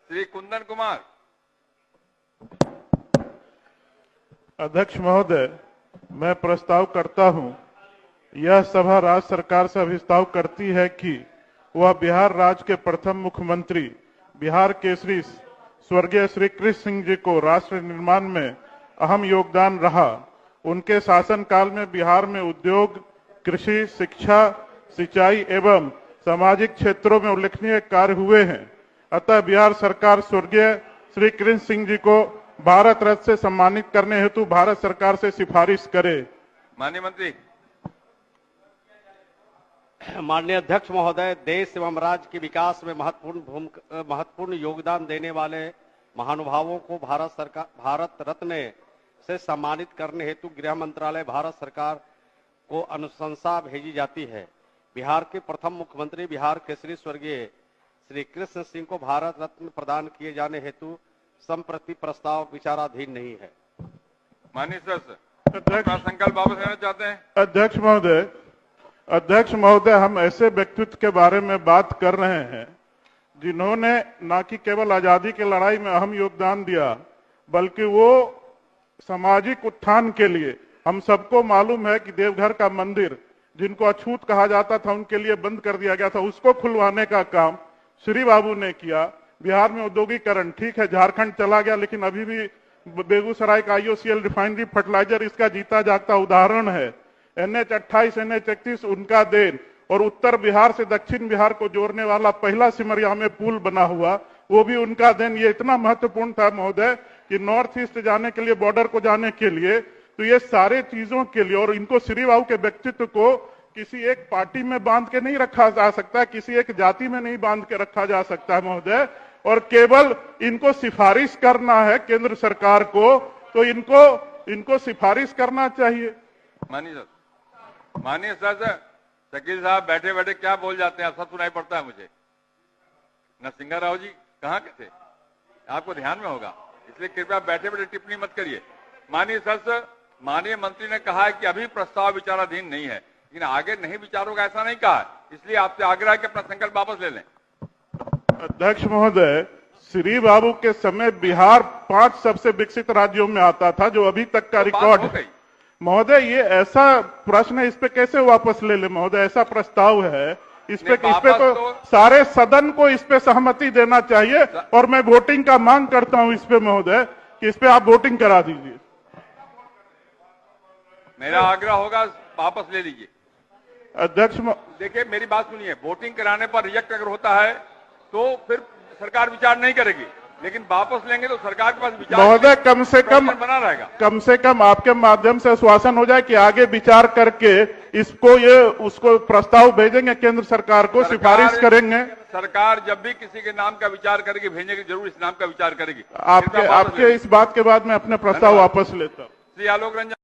श्री कुंदन कुमार। अध्यक्ष महोदय, मैं प्रस्ताव करता हूं, यह सभा राज्य सरकार से अभिस्ताव करती है कि वह बिहार राज्य के प्रथम मुख्यमंत्री बिहार केसरी स्वर्गीय श्री कृष्ण सिंह जी को राष्ट्र निर्माण में अहम योगदान रहा। उनके शासनकाल में बिहार में उद्योग, कृषि, शिक्षा, सिंचाई एवं सामाजिक क्षेत्रों में उल्लेखनीय कार्य हुए हैं। अतः बिहार सरकार स्वर्गीय श्री कृष्ण सिंह जी को भारत रत्न से सम्मानित करने हेतु भारत सरकार से सिफारिश करे। माननीय मंत्री। माननीय अध्यक्ष महोदय, देश एवं राज्य के विकास में महत्वपूर्ण योगदान देने वाले महानुभावों को भारत रत्न से सम्मानित करने हेतु गृह मंत्रालय भारत सरकार को अनुशंसा भेजी जाती है। बिहार के प्रथम मुख्यमंत्री बिहार केसरी स्वर्गीय श्री कृष्ण सिंह को भारत रत्न प्रदान किए जाने हेतु संप्रति प्रस्ताव विचाराधीन नहीं है। माननीय सदस्य अपना संकल्प वापस लेना चाहते हैं। अध्यक्ष महोदय, हम ऐसे व्यक्तित्व के बारे में बात कर रहे हैं जिन्होंने न कि केवल आजादी की लड़ाई में अहम योगदान दिया, बल्कि वो सामाजिक उत्थान के लिए, हम सबको मालूम है कि देवघर का मंदिर जिनको अछूत कहा जाता था उनके लिए बंद कर दिया गया था, उसको खुलवाने का काम श्री बाबू ने किया। बिहार में औद्योगिकरण ठीक है, झारखंड चला गया, लेकिन अभी भी बेगूसराय का IOCL रिफाइनरी फर्टिलाइजर इसका जीता जागता उदाहरण है। NH28 NH31 उनका देन, और उत्तर बिहार से दक्षिण बिहार को जोड़ने वाला पहला सिमरिया में पुल बना हुआ, वो भी उनका देन। ये इतना महत्वपूर्ण था महोदय कि नॉर्थ ईस्ट जाने के लिए, बॉर्डर को जाने के लिए, तो ये सारे चीजों के लिए, और इनको श्री बाबू के व्यक्तित्व को किसी एक पार्टी में बांध के नहीं रखा जा सकता, किसी एक जाति में नहीं बांध के रखा जा सकता है महोदय, और केवल इनको सिफारिश करना है केंद्र सरकार को, तो इनको सिफारिश करना चाहिए। माननीय सर, शकील साहब बैठे बैठे क्या बोल जाते हैं, सब सुनाई पड़ता है मुझे। नरसिंह राव जी कहाँ के थे, आपको ध्यान में होगा, इसलिए कृपया बैठे बैठे टिप्पणी मत करिए। माननीय सर, माननीय मंत्री ने कहा है कि अभी प्रस्ताव विचाराधीन नहीं है, लेकिन आगे नहीं विचार होगा ऐसा नहीं कहा है, इसलिए आपसे आग्रह है कि अपना संकल्प वापस ले लें। अध्यक्ष महोदय, श्री बाबू के समय बिहार 5 सबसे विकसित राज्यों में आता था, जो अभी तक का रिकॉर्ड है। महोदय, ये ऐसा प्रश्न है, इस पे कैसे वापस ले ले महोदय? ऐसा प्रस्ताव है, इस पे तो सारे सदन को इस पे सहमति देना चाहिए, और मैं वोटिंग का मांग करता हूं इस पे महोदय कि इस पे आप वोटिंग करा दीजिए। मेरा आग्रह होगा वापस ले लीजिए। अध्यक्ष देखिए, मेरी बात सुनिए, वोटिंग कराने पर रिजेक्ट अगर होता है तो फिर सरकार विचार नहीं करेगी, लेकिन वापस लेंगे तो सरकार के पास विचार महोदय कम से कम आपके माध्यम से आश्वासन हो जाए कि आगे विचार करके उसको प्रस्ताव भेजेंगे केंद्र सरकार को, सिफारिश करेंगे। सरकार जब भी किसी के नाम का विचार करेगी, भेजने की जरूर इस नाम का विचार करेगी। आपके इस बात के बाद मैं अपने प्रस्ताव वापस लेता हूँ। श्री आलोक रंजन।